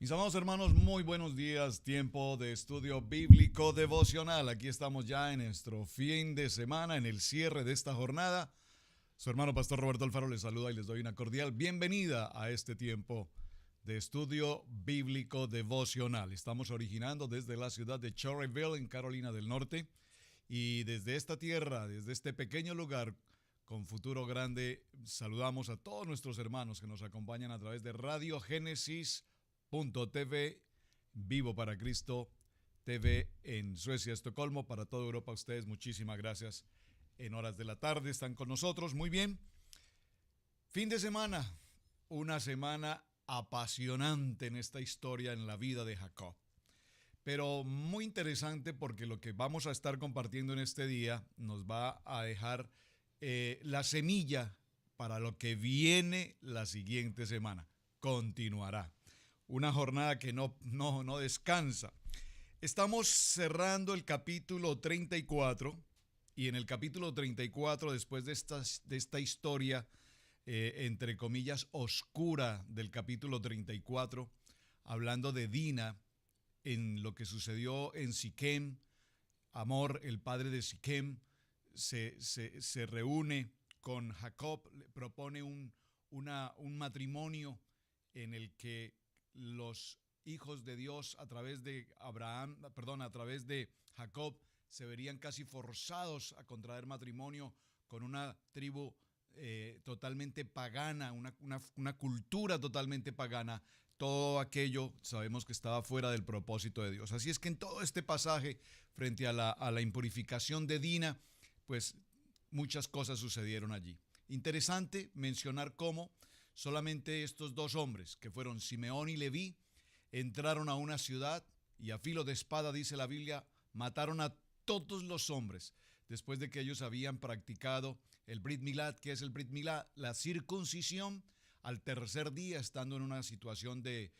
Mis amados hermanos, muy buenos días, tiempo de estudio bíblico devocional. Aquí estamos ya en nuestro fin de semana, en el cierre de esta jornada. Su hermano Pastor Roberto Alfaro les saluda y les doy una cordial bienvenida a este tiempo de estudio bíblico devocional. Estamos originando desde la ciudad de Cherryville, en Carolina del Norte, y desde esta tierra, desde este pequeño lugar con futuro grande, saludamos a todos nuestros hermanos que nos acompañan a través de Radio Génesis.tv, Vivo para Cristo TV en Suecia, Estocolmo, para toda Europa. Ustedes, muchísimas gracias. En horas de la tarde están con nosotros. Muy bien. Fin de semana, una semana apasionante en esta historia, en la vida de Jacob. Pero muy interesante porque lo que vamos a estar compartiendo en este día nos va a dejar la semilla para lo que viene la siguiente semana. Continuará. Una jornada que no descansa. Estamos cerrando el capítulo 34 y en el capítulo 34, después de esta historia, entre comillas, oscura del capítulo 34, hablando de Dina, en lo que sucedió en Siquem, Hamor, el padre de Siquem, se reúne con Jacob, le propone un matrimonio en el que los hijos de Dios a través de a través de Jacob se verían casi forzados a contraer matrimonio con una tribu totalmente pagana, una cultura totalmente pagana. Todo aquello sabemos que estaba fuera del propósito de Dios. Así es que en todo este pasaje, frente a la impurificación de Dina, pues muchas cosas sucedieron allí. Interesante mencionar cómo solamente estos dos hombres, que fueron Simeón y Leví, entraron a una ciudad y a filo de espada, dice la Biblia, mataron a todos los hombres, después de que ellos habían practicado el Brit Milá. ¿Qué es el Brit Milá? La circuncisión. Al tercer día, estando en una situación de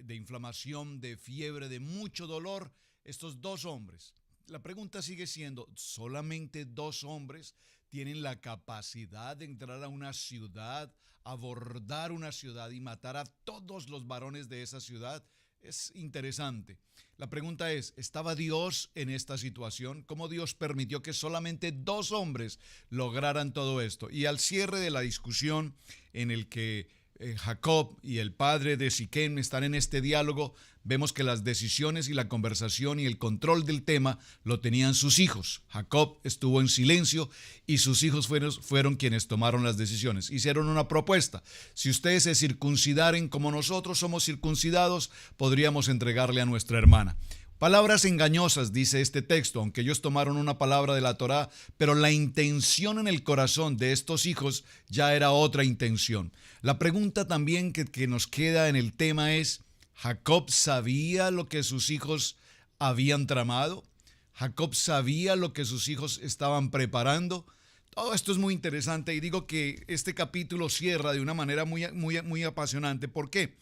inflamación, de fiebre, de mucho dolor, estos dos hombres. La pregunta sigue siendo, ¿solamente dos hombres tienen la capacidad de entrar a una ciudad, abordar una ciudad y matar a todos los varones de esa ciudad? Es interesante. La pregunta es, ¿estaba Dios en esta situación? ¿Cómo Dios permitió que solamente dos hombres lograran todo esto? Y al cierre de la discusión en el que Jacob y el padre de Siquem están en este diálogo, vemos que las decisiones y la conversación y el control del tema lo tenían sus hijos. Jacob estuvo en silencio y sus hijos fueron quienes tomaron las decisiones. Hicieron una propuesta. Si ustedes se circuncidaren como nosotros somos circuncidados, podríamos entregarle a nuestra hermana. Palabras engañosas, dice este texto, aunque ellos tomaron una palabra de la Torá, pero la intención en el corazón de estos hijos ya era otra intención. La pregunta también que nos queda en el tema es, ¿Jacob sabía lo que sus hijos habían tramado? ¿Jacob sabía lo que sus hijos estaban preparando? Todo esto es muy interesante y digo que este capítulo cierra de una manera muy apasionante. ¿Por qué?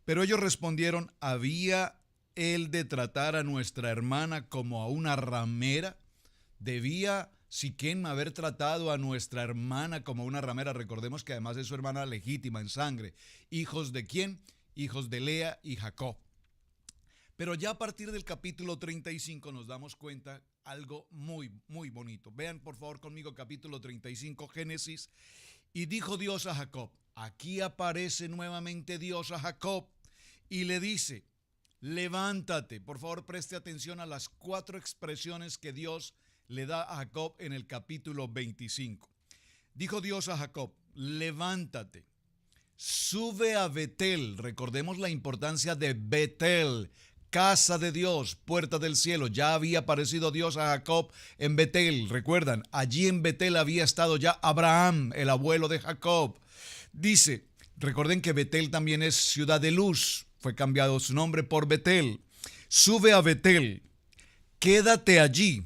Pero ellos respondieron, ¿había él de tratar a nuestra hermana como a una ramera? ¿Debía Siquem haber tratado a nuestra hermana como a una ramera? Recordemos que además es su hermana legítima en sangre. ¿Hijos de quién? Hijos de Lea y Jacob. Pero ya a partir del capítulo 35 nos damos cuenta algo muy bonito. Vean por favor conmigo capítulo 35, Génesis. Y dijo Dios a Jacob, aquí aparece nuevamente Dios a Jacob y le dice, levántate. Por favor, preste atención a las 4 expresiones que Dios le da a Jacob en el capítulo 25. Dijo Dios a Jacob, levántate, sube a Betel. Recordemos la importancia de Betel, casa de Dios, puerta del cielo. Ya había aparecido Dios a Jacob en Betel. Recuerdan, allí en Betel había estado ya Abraham, el abuelo de Jacob. Dice, recuerden que Betel también es ciudad de luz. Fue cambiado su nombre por Betel. Sube a Betel, quédate allí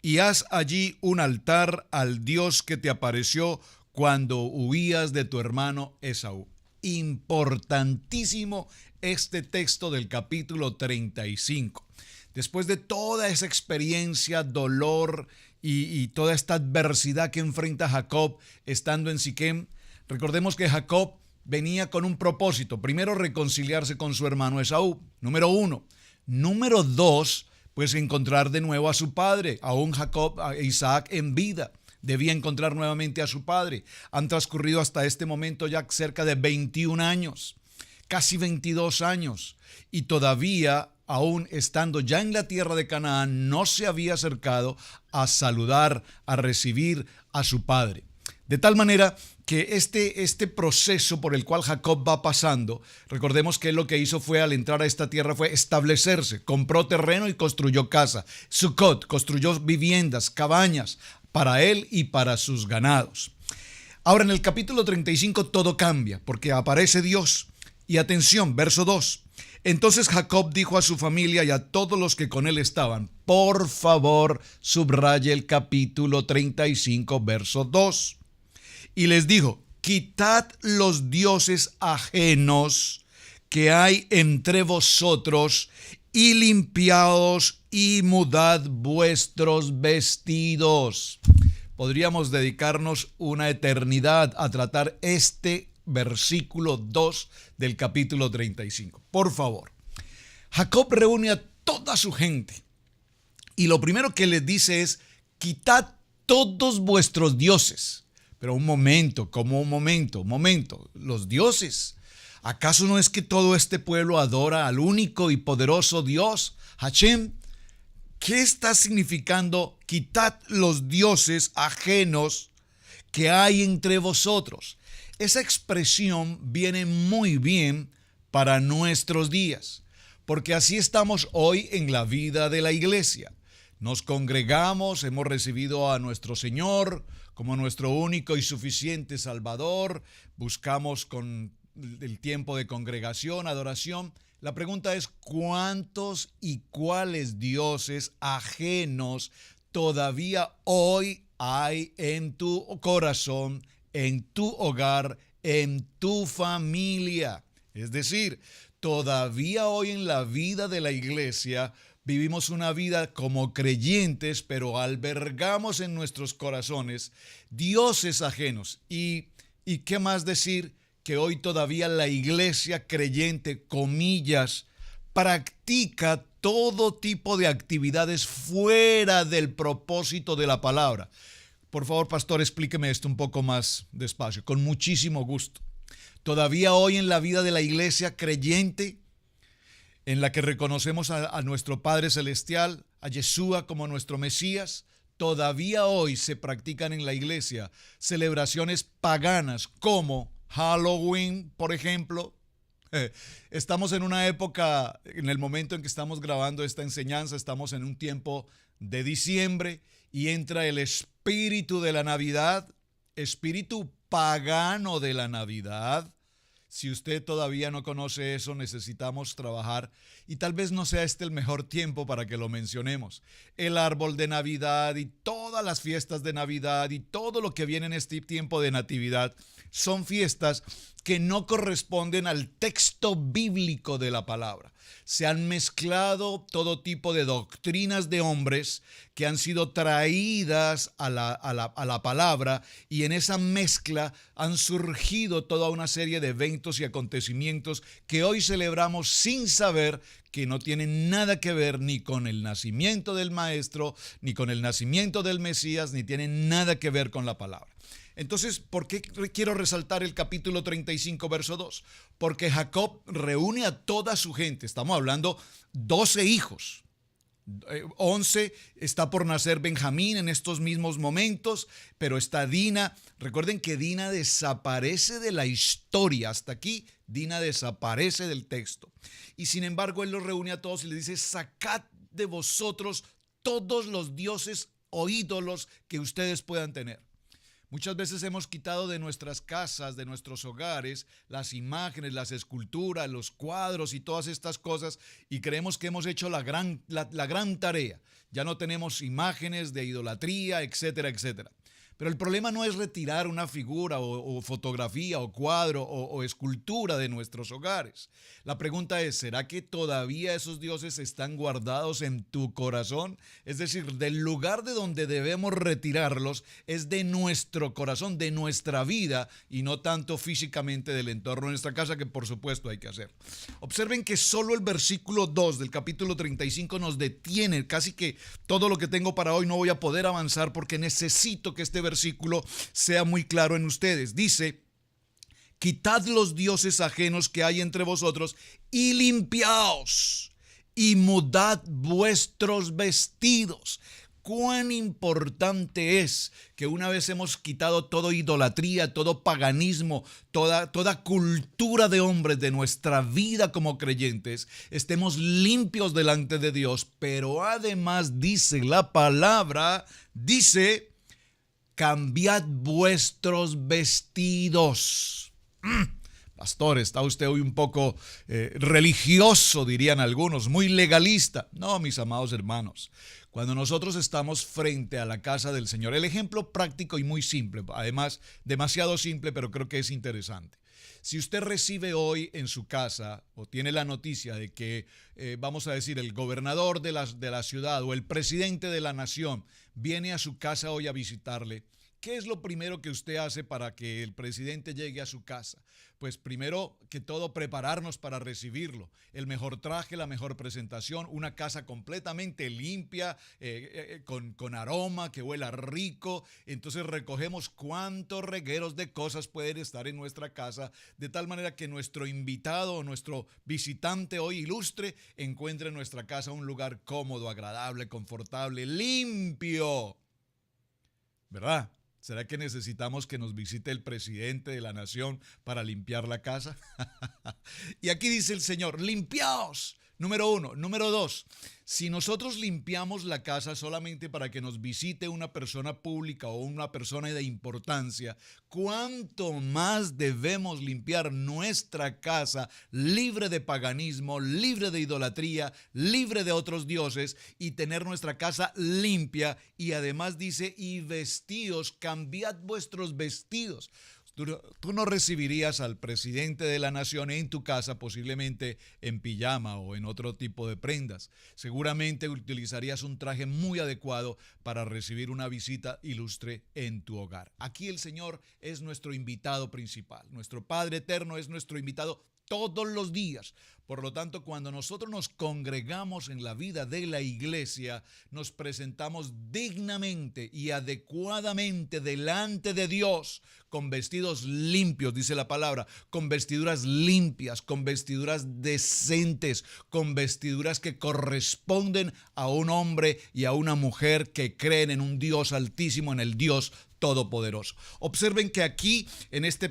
y haz allí un altar al Dios que te apareció cuando huías de tu hermano Esaú. Importantísimo este texto del capítulo 35. Después de toda esa experiencia, dolor y toda esta adversidad que enfrenta Jacob estando en Siquem, recordemos que Jacob venía con un propósito. Primero, reconciliarse con su hermano Esaú. Número 1. Número 2, pues encontrar de nuevo a su padre, aún Jacob, a Isaac en vida. Debía encontrar nuevamente a su padre. Han transcurrido hasta este momento ya cerca de 21 años, casi 22 años, y todavía, aún estando ya en la tierra de Canaán, no se había acercado a saludar, a recibir a su padre. De tal manera que este proceso por el cual Jacob va pasando, recordemos que él lo que hizo fue, al entrar a esta tierra, fue establecerse, compró terreno y construyó casa. Sucot, construyó viviendas, cabañas, para él y para sus ganados. Ahora en el capítulo 35 todo cambia, porque aparece Dios. Y atención, verso 2. Entonces Jacob dijo a su familia y a todos los que con él estaban, por favor, subraye el capítulo 35, verso 2. Y les dijo, quitad los dioses ajenos que hay entre vosotros y limpiaos y mudad vuestros vestidos. Podríamos dedicarnos una eternidad a tratar este versículo 2 del capítulo 35. Por favor, Jacob reúne a toda su gente y lo primero que les dice es, quitad todos vuestros dioses. Pero un momento, los dioses. ¿Acaso no es que todo este pueblo adora al único y poderoso Dios, Hashem? ¿Qué está significando quitad los dioses ajenos que hay entre vosotros? Esa expresión viene muy bien para nuestros días, porque así estamos hoy en la vida de la iglesia. Nos congregamos, hemos recibido a nuestro Señor como nuestro único y suficiente Salvador, buscamos con el tiempo de congregación, adoración. La pregunta es, ¿cuántos y cuáles dioses ajenos todavía hoy hay en tu corazón, en tu hogar, en tu familia? Es decir, todavía hoy en la vida de la iglesia vivimos una vida como creyentes, pero albergamos en nuestros corazones dioses ajenos. ¿Y qué más decir? Que hoy todavía la iglesia creyente, comillas, practica todo tipo de actividades fuera del propósito de la palabra. Por favor, pastor, explíqueme esto un poco más despacio, con muchísimo gusto. Todavía hoy en la vida de la iglesia creyente, en la que reconocemos a nuestro Padre Celestial, a Yeshua como nuestro Mesías, todavía hoy se practican en la iglesia celebraciones paganas como Halloween, por ejemplo. Estamos en una época, en el momento en que estamos grabando esta enseñanza, estamos en un tiempo de diciembre y entra el espíritu de la Navidad, espíritu pagano de la Navidad. Si usted todavía no conoce eso, necesitamos trabajar y tal vez no sea este el mejor tiempo para que lo mencionemos. El árbol de Navidad y todas las fiestas de Navidad y todo lo que viene en este tiempo de Natividad son fiestas que no corresponden al texto bíblico de la palabra. Se han mezclado todo tipo de doctrinas de hombres que han sido traídas a la palabra, y en esa mezcla han surgido toda una serie de eventos y acontecimientos que hoy celebramos sin saber que no tienen nada que ver ni con el nacimiento del Maestro, ni con el nacimiento del Mesías, ni tienen nada que ver con la palabra. Entonces, ¿por qué quiero resaltar el capítulo 35, verso 2? Porque Jacob reúne a toda su gente. Estamos hablando 12 hijos. 11, está por nacer Benjamín en estos mismos momentos, pero está Dina. Recuerden que Dina desaparece de la historia. Hasta aquí, Dina desaparece del texto. Y sin embargo, él los reúne a todos y les dice, sacad de vosotros todos los dioses o ídolos que ustedes puedan tener. Muchas veces hemos quitado de nuestras casas, de nuestros hogares, las imágenes, las esculturas, los cuadros y todas estas cosas, y creemos que hemos hecho la gran tarea. Ya no tenemos imágenes de idolatría, etcétera, etcétera. Pero el problema no es retirar una figura o fotografía o cuadro o escultura de nuestros hogares. La pregunta es, ¿será que todavía esos dioses están guardados en tu corazón? Es decir, del lugar de donde debemos retirarlos es de nuestro corazón, de nuestra vida y no tanto físicamente del entorno de nuestra casa, que por supuesto hay que hacer. Observen que solo el versículo 2 del capítulo 35 nos detiene. Casi que todo lo que tengo para hoy no voy a poder avanzar porque necesito que este versículo sea muy claro en ustedes. Dice: quitad los dioses ajenos que hay entre vosotros y limpiaos y mudad vuestros vestidos. Cuán importante es que una vez hemos quitado toda idolatría, todo paganismo, toda cultura de hombres de nuestra vida como creyentes, estemos limpios delante de Dios. Pero además dice la palabra, dice: cambiad vuestros vestidos. Pastor, está usted hoy un poco religioso, dirían algunos, muy legalista. No, mis amados hermanos. Cuando nosotros estamos frente a la casa del Señor, el ejemplo práctico y muy simple, además demasiado simple, pero creo que es interesante. Si usted recibe hoy en su casa o tiene la noticia de que, vamos a decir, el gobernador de la ciudad o el presidente de la nación viene a su casa hoy a visitarle, ¿qué es lo primero que usted hace para que el presidente llegue a su casa? Pues primero que todo, prepararnos para recibirlo. El mejor traje, la mejor presentación, una casa completamente limpia, con aroma, que huela rico. Entonces recogemos cuántos regueros de cosas pueden estar en nuestra casa, de tal manera que nuestro invitado o nuestro visitante hoy ilustre encuentre en nuestra casa un lugar cómodo, agradable, confortable, limpio. ¿Verdad? ¿Será que necesitamos que nos visite el presidente de la nación para limpiar la casa? Y aquí dice el Señor: limpiaos. Número 1. Número 2. Si nosotros limpiamos la casa solamente para que nos visite una persona pública o una persona de importancia, ¿cuánto más debemos limpiar nuestra casa libre de paganismo, libre de idolatría, libre de otros dioses, y tener nuestra casa limpia? Y además dice: y vestíos, cambiad vuestros vestidos. Tú no recibirías al presidente de la nación en tu casa posiblemente en pijama o en otro tipo de prendas. Seguramente utilizarías un traje muy adecuado para recibir una visita ilustre en tu hogar. Aquí el Señor es nuestro invitado principal. Nuestro Padre eterno es nuestro invitado todos los días. Por lo tanto, cuando nosotros nos congregamos en la vida de la iglesia, nos presentamos dignamente y adecuadamente delante de Dios, con vestidos limpios, dice la palabra, con vestiduras limpias, con vestiduras decentes, con vestiduras que corresponden a un hombre y a una mujer que creen en un Dios altísimo, en el Dios todopoderoso. Observen que aquí en este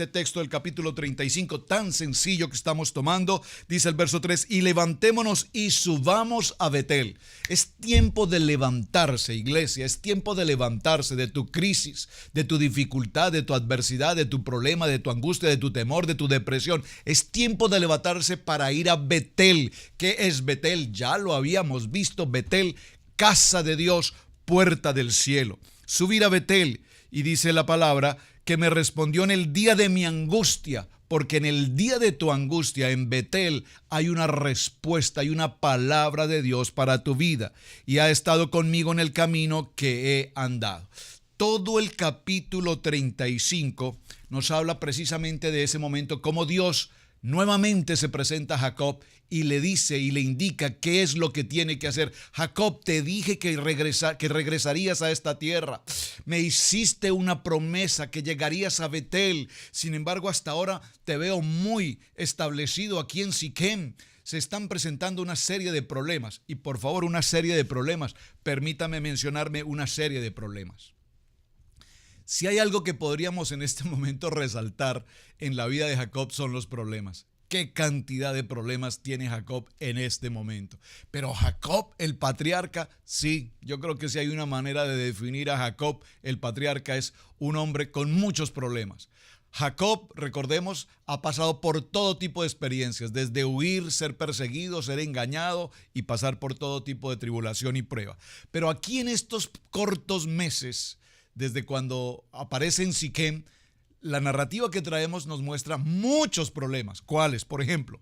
texto del capítulo 35 tan sencillo que estamos tomando, dice el verso 3: y levantémonos y subamos a Betel. Es tiempo de levantarse, iglesia, es tiempo de levantarse de tu crisis, de tu dificultad, de tu adversidad, de tu problema, de tu angustia, de tu temor, de tu depresión. Es tiempo de levantarse para ir a Betel. ¿Qué es Betel? Ya lo habíamos visto. Betel, casa de Dios, puerta del cielo. Subir a Betel, y dice la palabra que me respondió en el día de mi angustia, porque en el día de tu angustia en Betel hay una respuesta, hay una palabra de Dios para tu vida, y ha estado conmigo en el camino que he andado. Todo el capítulo 35 nos habla precisamente de ese momento, cómo Dios nuevamente se presenta a Jacob y le dice y le indica qué es lo que tiene que hacer. Jacob, te dije que regresarías a esta tierra. Me hiciste una promesa que llegarías a Betel. Sin embargo, hasta ahora te veo muy establecido aquí en Siquem. Se están presentando una serie de problemas. Y por favor, una serie de problemas. Permítame mencionarme una serie de problemas. Si hay algo que podríamos en este momento resaltar en la vida de Jacob, son los problemas. ¿Qué cantidad de problemas tiene Jacob en este momento? Pero Jacob, el patriarca, sí, yo creo que si hay una manera de definir a Jacob, el patriarca, es un hombre con muchos problemas. Jacob, recordemos, ha pasado por todo tipo de experiencias, desde huir, ser perseguido, ser engañado y pasar por todo tipo de tribulación y prueba. Pero aquí en estos cortos meses desde cuando aparece en Siquem, la narrativa que traemos nos muestra muchos problemas. ¿Cuáles? Por ejemplo,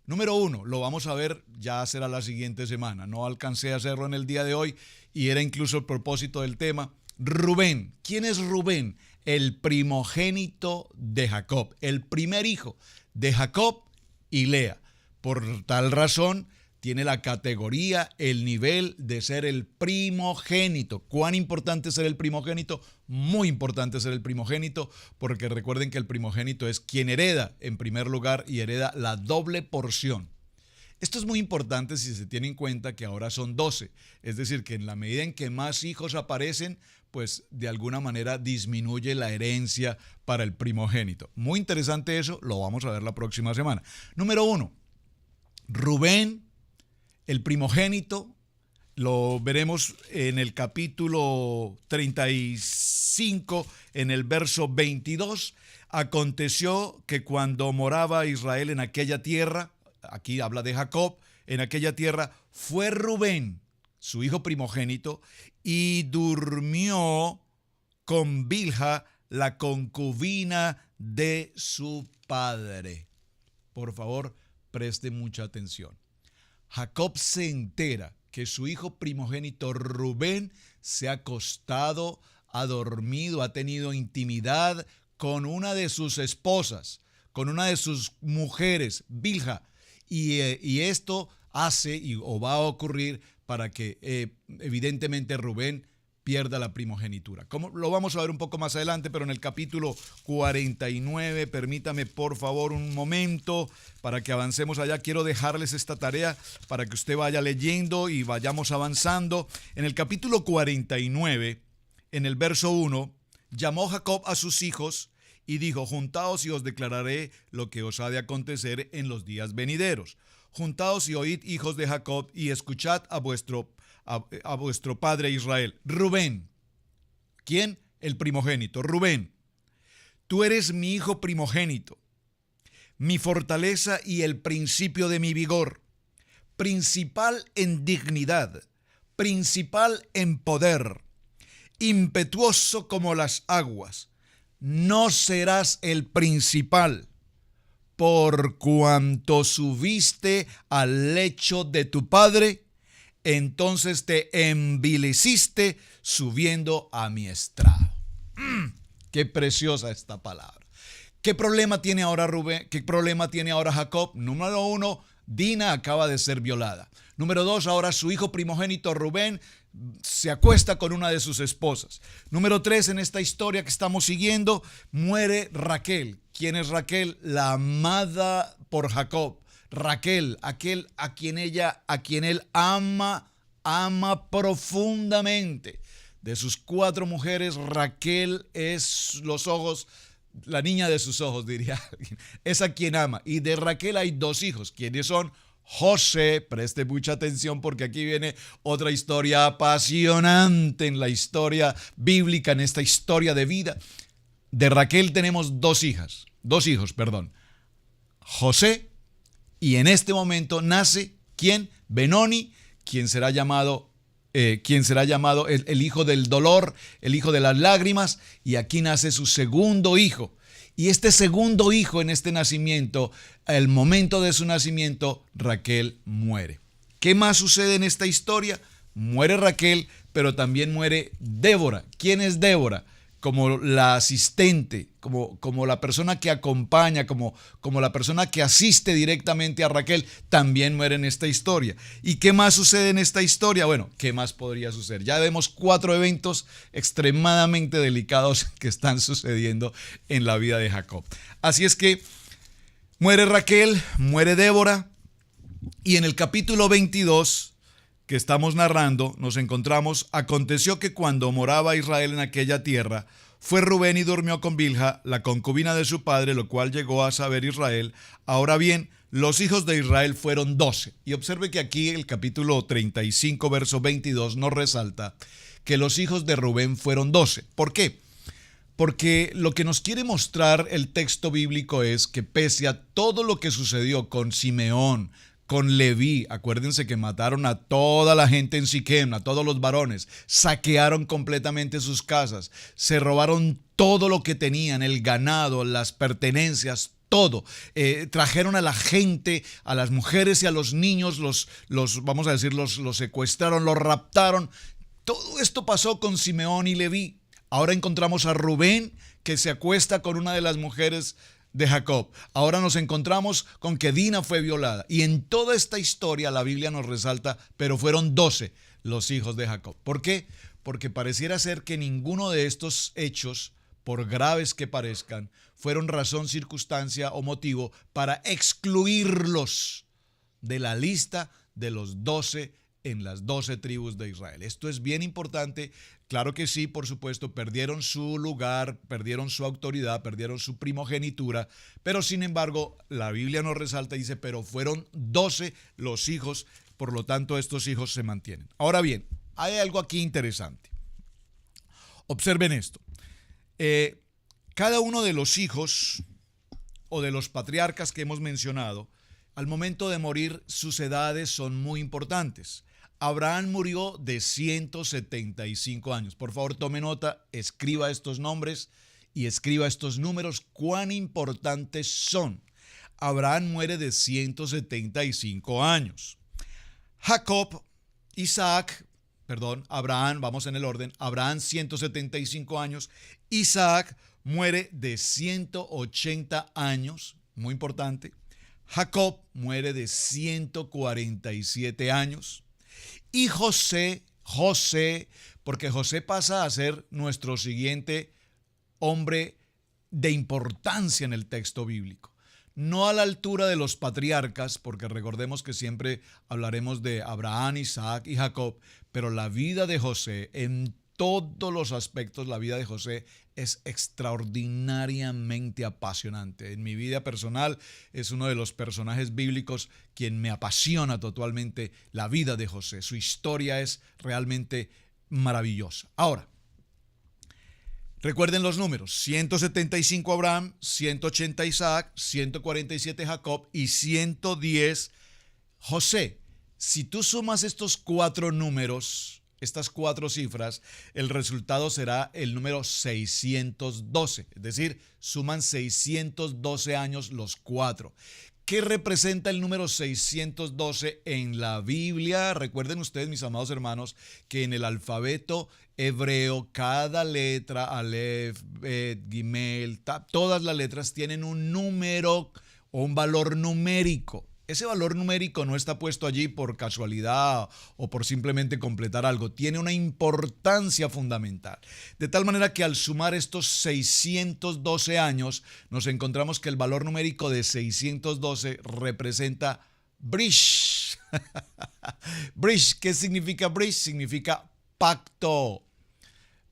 número 1, lo vamos a ver, ya será la siguiente semana. No alcancé a hacerlo en el día de hoy y era incluso el propósito del tema. Rubén. ¿Quién es Rubén? El primogénito de Jacob, el primer hijo de Jacob y Lea. Por tal razón, tiene la categoría, el nivel de ser el primogénito. ¿Cuán importante es ser el primogénito? Muy importante ser el primogénito, porque recuerden que el primogénito es quien hereda en primer lugar y hereda la doble porción. Esto es muy importante si se tiene en cuenta que ahora son 12, es decir, que en la medida en que más hijos aparecen, pues de alguna manera disminuye la herencia para el primogénito. Muy interesante eso, lo vamos a ver la próxima semana. Número 1, Rubén, el primogénito, lo veremos en el capítulo 35, en el verso 22. Aconteció que cuando moraba Israel en aquella tierra, aquí habla de Jacob, en aquella tierra, fue Rubén, su hijo primogénito, y durmió con Bilha, la concubina de su padre. Por favor, preste mucha atención. Jacob se entera que su hijo primogénito Rubén se ha acostado, ha dormido, ha tenido intimidad con una de sus esposas, con una de sus mujeres, Bilha, y esto hace o va a ocurrir para que evidentemente Rubén pierda la primogenitura. Como lo vamos a ver un poco más adelante, pero en el capítulo 49, permítame por favor un momento para que avancemos allá. Quiero dejarles esta tarea para que usted vaya leyendo y vayamos avanzando. En el capítulo 49, en el verso 1, llamó Jacob a sus hijos y dijo: juntaos y os declararé lo que os ha de acontecer en los días venideros. Juntaos y oíd, hijos de Jacob, y escuchad a vuestro padre Israel. Rubén. ¿Quién? El primogénito. Rubén, tú eres mi hijo primogénito, mi fortaleza y el principio de mi vigor, principal en dignidad, principal en poder, impetuoso como las aguas. No serás el principal, por cuanto subiste al lecho de tu padre, entonces te envileciste subiendo a mi estrado. Qué preciosa esta palabra. ¿Qué problema tiene ahora Rubén? ¿Qué problema tiene ahora Jacob? Número 1, Dina acaba de ser violada. Número 2, ahora su hijo primogénito Rubén se acuesta con una de sus esposas. Número 3, en esta historia que estamos siguiendo, muere Raquel. ¿Quién es Raquel? La amada por Jacob. Raquel, aquel a quien él ama profundamente. De sus 4 mujeres, Raquel es la niña de sus ojos, diría alguien. Es a quien ama. Y de Raquel hay 2 hijos. ¿Quiénes son? José, preste mucha atención porque aquí viene otra historia apasionante en la historia bíblica, en esta historia de vida. De Raquel tenemos 2 hijos, José, y en este momento nace, ¿quién? Benoni, quien será llamado el hijo del dolor, el hijo de las lágrimas, y aquí nace su segundo hijo. Y este segundo hijo en este nacimiento, al momento de su nacimiento, Raquel muere. ¿Qué más sucede en esta historia? Muere Raquel, pero también muere Débora. ¿Quién es Débora? Como la asistente, como la persona que acompaña, como la persona que asiste directamente a Raquel, también muere en esta historia. ¿Y qué más sucede en esta historia? Bueno, ¿qué más podría suceder? Ya vemos 4 eventos extremadamente delicados que están sucediendo en la vida de Jacob. Así es que muere Raquel, muere Débora, y en el capítulo 22 que estamos narrando, nos encontramos: aconteció que cuando moraba Israel en aquella tierra, fue Rubén y durmió con Bilha, la concubina de su padre, lo cual llegó a saber Israel. Ahora bien, los hijos de Israel fueron 12. Y observe que aquí el capítulo 35, verso 22 nos resalta que los hijos de Rubén fueron 12. ¿Por qué? Porque lo que nos quiere mostrar el texto bíblico es que pese a todo lo que sucedió con Simeón, con Leví. Acuérdense que mataron a toda la gente en Siquem, a todos los varones, saquearon completamente sus casas, se robaron todo lo que tenían, el ganado, las pertenencias, todo. Trajeron a la gente, a las mujeres y a los niños, vamos a decir, los secuestraron, los raptaron. Todo esto pasó con Simeón y Leví. Ahora encontramos a Rubén, que se acuesta con una de las mujeres de Jacob. Ahora nos encontramos con que Dina fue violada. Y en toda esta historia la Biblia nos resalta, pero fueron 12 los hijos de Jacob. ¿Por qué? Porque pareciera ser que ninguno de estos hechos, por graves que parezcan, fueron razón, circunstancia o motivo para excluirlos de la lista de los 12 en las 12 tribus de Israel. Esto es bien importante. Claro que sí, por supuesto, perdieron su lugar, perdieron su autoridad, perdieron su primogenitura, pero sin embargo, la Biblia nos resalta y dice, pero fueron 12 los hijos, por lo tanto, estos hijos se mantienen. Ahora bien, hay algo aquí interesante. Observen esto. Cada uno de los hijos o de los patriarcas que hemos mencionado, al momento de morir, sus edades son muy importantes. Abraham murió de 175 años. Por favor, tome nota, escriba estos nombres y escriba estos números, cuán importantes son. Abraham muere de 175 años. Abraham, vamos en el orden, Abraham 175 años, Isaac muere de 180 años, muy importante. Jacob muere de 147 años. Y José, porque José pasa a ser nuestro siguiente hombre de importancia en el texto bíblico. No a la altura de los patriarcas, porque recordemos que siempre hablaremos de Abraham, Isaac y Jacob, pero la vida de José, en todos los aspectos, la vida de José es extraordinariamente apasionante. En mi vida personal es uno de los personajes bíblicos quien me apasiona totalmente la vida de José. Su historia es realmente maravillosa. Ahora, recuerden los números: 175 Abraham, 180 Isaac, 147 Jacob y 110 José. Si tú sumas estos 4 números, estas 4 cifras, el resultado será el número 612, es decir, suman 612 años los 4. ¿Qué representa el número 612 en la Biblia? Recuerden ustedes, mis amados hermanos, que en el alfabeto hebreo cada letra, Aleph, Bet, Gimel, todas las letras tienen un número o un valor numérico. Ese valor numérico no está puesto allí por casualidad o por simplemente completar algo. Tiene una importancia fundamental. De tal manera que al sumar estos 612 años, nos encontramos que el valor numérico de 612 representa Brish. Brish, ¿qué significa Brish? Significa pacto.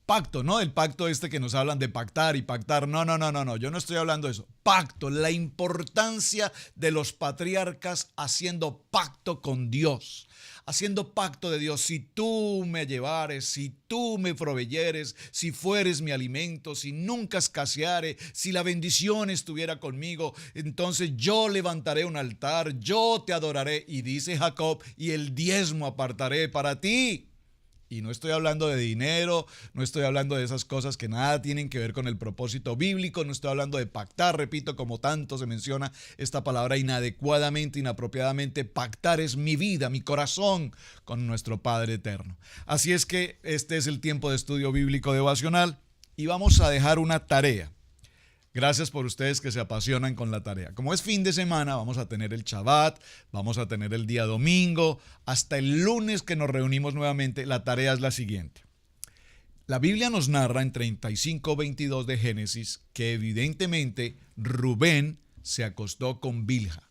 Pacto, ¿no? El pacto este que nos hablan de pactar y pactar. No. Yo no estoy hablando de eso. Pacto, la importancia de los patriarcas haciendo pacto con Dios. Haciendo pacto de Dios. Si tú me llevares, si tú me proveyeres, si fueres mi alimento, si nunca escaseare, si la bendición estuviera conmigo, entonces yo levantaré un altar, yo te adoraré. Y dice Jacob, y el diezmo apartaré para ti. Y no estoy hablando de dinero, no estoy hablando de esas cosas que nada tienen que ver con el propósito bíblico, no estoy hablando de pactar, repito, como tanto se menciona esta palabra inadecuadamente, inapropiadamente. Pactar es mi vida, mi corazón con nuestro Padre eterno. Así es que este es el tiempo de estudio bíblico devocional y vamos a dejar una tarea. Gracias por ustedes que se apasionan con la tarea. Como es fin de semana, vamos a tener el Shabbat, vamos a tener el día domingo, hasta el lunes que nos reunimos nuevamente. La tarea es la siguiente. La Biblia nos narra en 35:22 de Génesis que evidentemente Rubén se acostó con Bilha.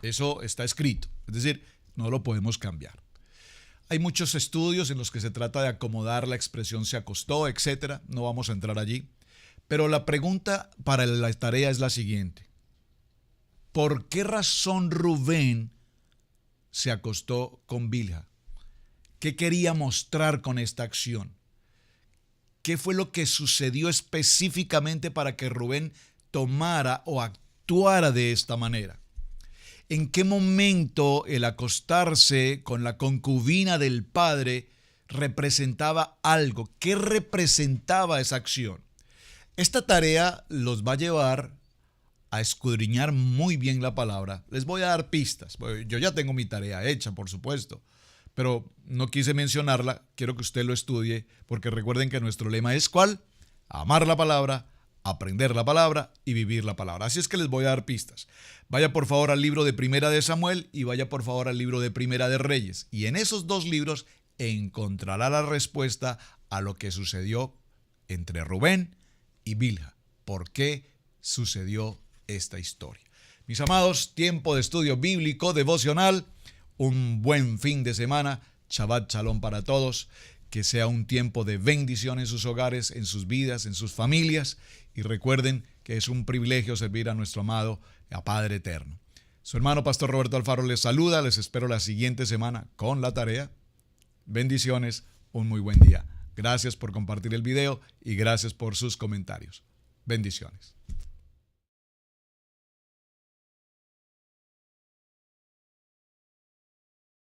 Eso está escrito, es decir, no lo podemos cambiar. Hay muchos estudios en los que se trata de acomodar la expresión se acostó, etcétera. No vamos a entrar allí. Pero la pregunta para la tarea es la siguiente. ¿Por qué razón Rubén se acostó con Bilha? ¿Qué quería mostrar con esta acción? ¿Qué fue lo que sucedió específicamente para que Rubén tomara o actuara de esta manera? ¿En qué momento el acostarse con la concubina del padre representaba algo? ¿Qué representaba esa acción? Esta tarea los va a llevar a escudriñar muy bien la palabra. Les voy a dar pistas. Yo ya tengo mi tarea hecha, por supuesto, pero no quise mencionarla. Quiero que usted lo estudie, porque recuerden que nuestro lema es ¿cuál? Amar la palabra, aprender la palabra y vivir la palabra. Así es que les voy a dar pistas. Vaya por favor al libro de Primera de Samuel y vaya por favor al libro de Primera de Reyes. Y en esos dos libros encontrará la respuesta a lo que sucedió entre Rubén y Bilha. ¿Por qué sucedió esta historia? Mis amados, tiempo de estudio bíblico, devocional, un buen fin de semana, Shabbat Shalom para todos, que sea un tiempo de bendición en sus hogares, en sus vidas, en sus familias, y recuerden que es un privilegio servir a nuestro amado a Padre Eterno. Su hermano Pastor Roberto Alfaro les saluda, les espero la siguiente semana con la tarea. Bendiciones, un muy buen día. Gracias por compartir el video y gracias por sus comentarios. Bendiciones.